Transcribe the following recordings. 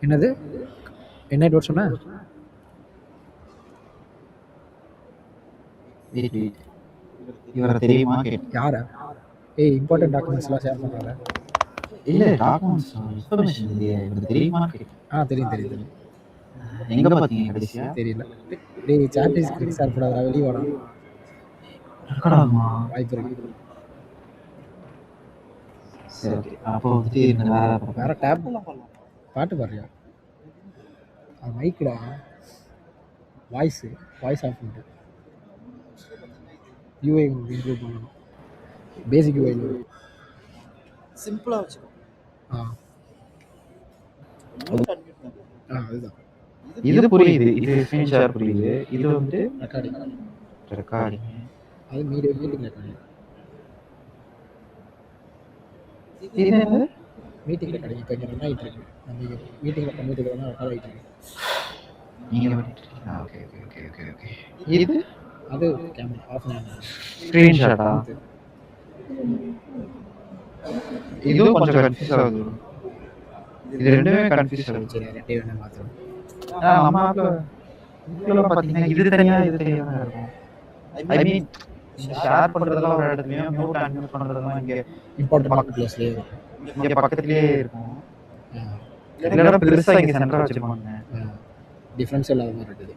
என்னது? என்ன நோட் சொன்ன? Wait wait. இவரை தெரியுமா கேட்டேன். யாரா? ஏய், இம்பார்ட்டன்ட் டாக்குமெண்ட்ஸ்லாம் ஷேர் பண்ணுறாங்க. இல்ல டாக்குமெண்ட்ஸ் இன்ஃபர்மேஷன் இல்லையே, இவருக்கு தெரியுமான்னு கேட்டேன். தெரியும் தெரியும் தெரியும். எங்க பாத்தீங்க கடைசியா? தெரியல. டேய், சாட் இஸ் கிளிக் ஷேர் பண்ணாதடா, வெளிய வாடா. ரெக்கார்டாகுமா? வாய்ப்பு இருக்கு. சரி ஓகே. அப்போ வந்துட்டு இருங்க, வேற டேப் பாட்டு பாடுறியா? அது மைக்குடா. வாய்ஸ் ஆஃப் பண்ணிட்டு யூஐ இம்ப்ரூவ் பண்ணணும். பேசிக் யூஐ சிம்பிளா வச்சுக்கோ. அதுதான். இது புரியுது, இது ஸ்கிரீன் ஷேர் புரியுது. இது வந்து ரெக்கார்டிங். அது மீட்டிங் ரெக்கார்டிங். இது என்னது? Meeting recording. இப்போ இங்கே ரன் ஆகிட்டு இருக்கு. நம்ம மீட்டிங்கில் பண்ணிட்டு இருக்கிறதா ரெக்கார்ட் ஆகிட்டு இருக்கு. நீங்க பண்ணிட்டு இருக்கீங்களா? Okay okay okay okay okay. இது அது கேமரா ஆஃப் பண்ணி ஸ்கிரீன் ஷாட்டா? இதுவும் கொஞ்சம் கன்ஃபியூஸ் ஆகுது. இது ரெண்டுமே கன்ஃபியூஸ் ஆகுது. சரி, ரெண்டே வேணா மாற்றணும். நம்ம ஆப்ல பார்த்தீங்கன்னா இது தனியா இது தனியா தான் இருக்கும். ஐ மீன் ஷேர் பண்றதெல்லாம் ஒரு இடத்துலயும், மியூட் அன்மியூட் பண்றதெல்லாம் இங்க இம்பார்ட்டன்ட் பிளேஸ்லயே இருக்கும். இங்க பக்கத்துலயே இருக்கும். இல்லைன்னா பெருசா இங்க சென்டரா வச்சிருப்பாங்க. டிஃபரன்ஸ் இல்லாத மாதிரி இருக்குது.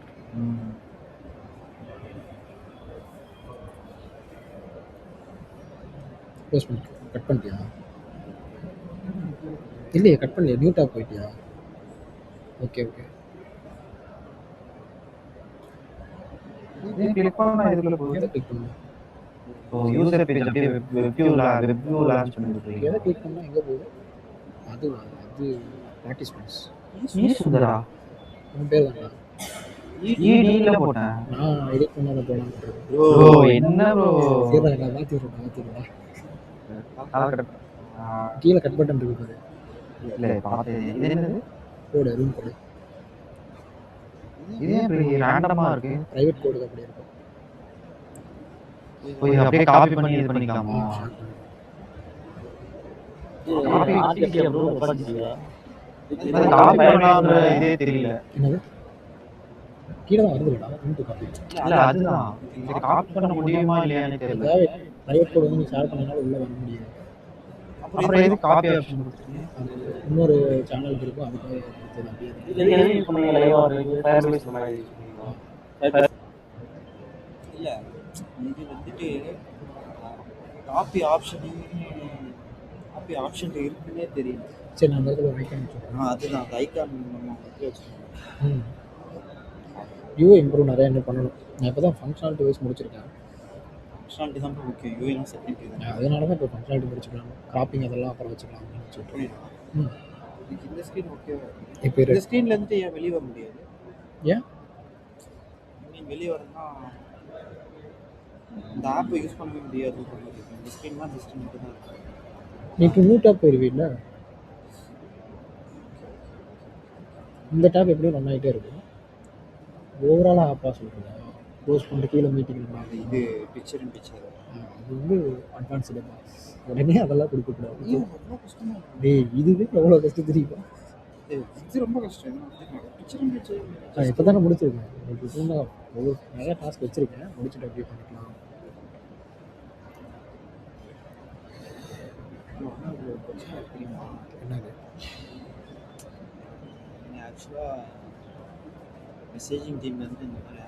க்ளோஸ் பண்ணி கட் பண்ணிட்டியா? இல்லையே, கட் பண்ணலையே. நியூ டாப் போயிட்டியா? Okay okay. இது கிளிக் பண்ணா இதுக்குள்ள போகுது. கிளிக் பண்ணு. ஓ, யூசர் பேஜ் அப்படியே வெப் வியூ லான்ச் பண்ணிருக்கீங்க. எதை கிளிக் பண்ணா எங்க போகுது? அது பார்ட்டிசிபென்ட்ஸ். சுந்தரா உன் பேர் தானே? ஈடில போட்டேன். நான் எடிட் பண்ணாத போலாம். ப்ரோ என்ன ப்ரோ? சரி, நான் மாத்திடுறேன். கீழே கட் பட்டன் இருக்கு பாரு. இல்ல பார்த்தேன். இது என்னது? கோடு ரூம் கோடு. இது எப்படி ரேண்டமா இருக்கு? பிரைவேட் கோடு அப்படி இருக்கும். போய் அப்படியே காப்பி பண்ணி இது பண்ணிக்கலாமா? காப்பி ப்ரோ படிச்சியா? இது காப்பி பண்ணலாம்ன்ற இதே தெரியல. என்னது? கீழே தான் வருதுடா. Into copy. இல்ல அதுதான். இது காப்பி பண்ண முடியுமா இல்லையான்னு தெரியல. பிரைவேட் கோட் வந்து நீ ஷேர் பண்ணனால உள்ள வர முடியாது. அப்புறம் எது காப்பி ஆப்ஷன் கொடுத்துருக்கீங்க? இன்னொரு சேனல் இருக்கும், அதுக்கு கொடுத்தது அப்படியே. இது எது யூஸ் பண்ணீங்க? லைவா இருக்கு ஃபயர்பேஸ் மாதிரி யூஸ் பண்ணீங்களா? இல்ல, இது வந்துட்டு காப்பி ஆப்ஷன் இருக்குன்னே தெரியும். சரி, நான் அந்த இடத்துல ஒரு ஐக்கான் வச்சுருக்கேன். அதுதான் அந்த ஐக்கான் நம்ம வச்சுருக்கோம். யூஐ இம்ப்ரூவ் நிறையா என்ன பண்ணணும். நான் இப்போ தான் ஃபங்க்ஷனாலிட்டி வைஸ் முடிச்சிருக்கேன். ஃபங்க்ஷனாலிட்டி தான் ஓகே. யூஐலாம் செகண்ட் இது. அதனால தான் இப்போ ஃபங்க்ஷனாலிட்டி முடிச்சுக்கலாம். கிராப்பிங் அதெல்லாம் அப்புறம் வச்சுக்கலாம் அப்படின்னு சொல்லிட்டு. இந்த ஸ்க்ரீன் ஓகே. இப்போ இந்த ஸ்க்ரீன்ல இருந்து ஏன் வெளியே வர முடியாது? ஏன் நீ வெளியே வரணும்னா இந்த ஆப்பை யூஸ் பண்ணவே முடியாது. இந்த ஸ்க்ரீன் தான் இந்த ஸ்க்ரீன் மட்டும் தான் இருக்கு. நீ இப்போ நியூ டேப் போயிருவீல்ல, இந்த டேப் எப்படியும் ரன் ஆகிட்டே இருக்கும். ஓவராலாக ஆப்பாக சொல்கிறேன். க்ளோஸ் பண்ணிட்டு கீழே மீட்டிங் இது பிக்சர் இன் பிக்சர். அது வந்து அட்வான்ஸ்டு. உடனே அதெல்லாம் கொடுக்கக்கூடாது. டேய், இதுவே எவ்வளோ கஷ்டம் தெரியுமா? இது ரொம்ப கஷ்டம். பிக்சர் இன் பிக்சர் நான் இப்போ தானே முடிச்சிருக்கேன். எனக்கு இப்போ ஒவ்வொரு நிறையா டாஸ்க் வச்சுருக்கேன். முடிச்சுட்டு அப்படியே பண்ணிக்கலாம். என்னது? ஆக்சுவலாக மெசேஜிங் டீம்லேருந்து இந்த மாதிரி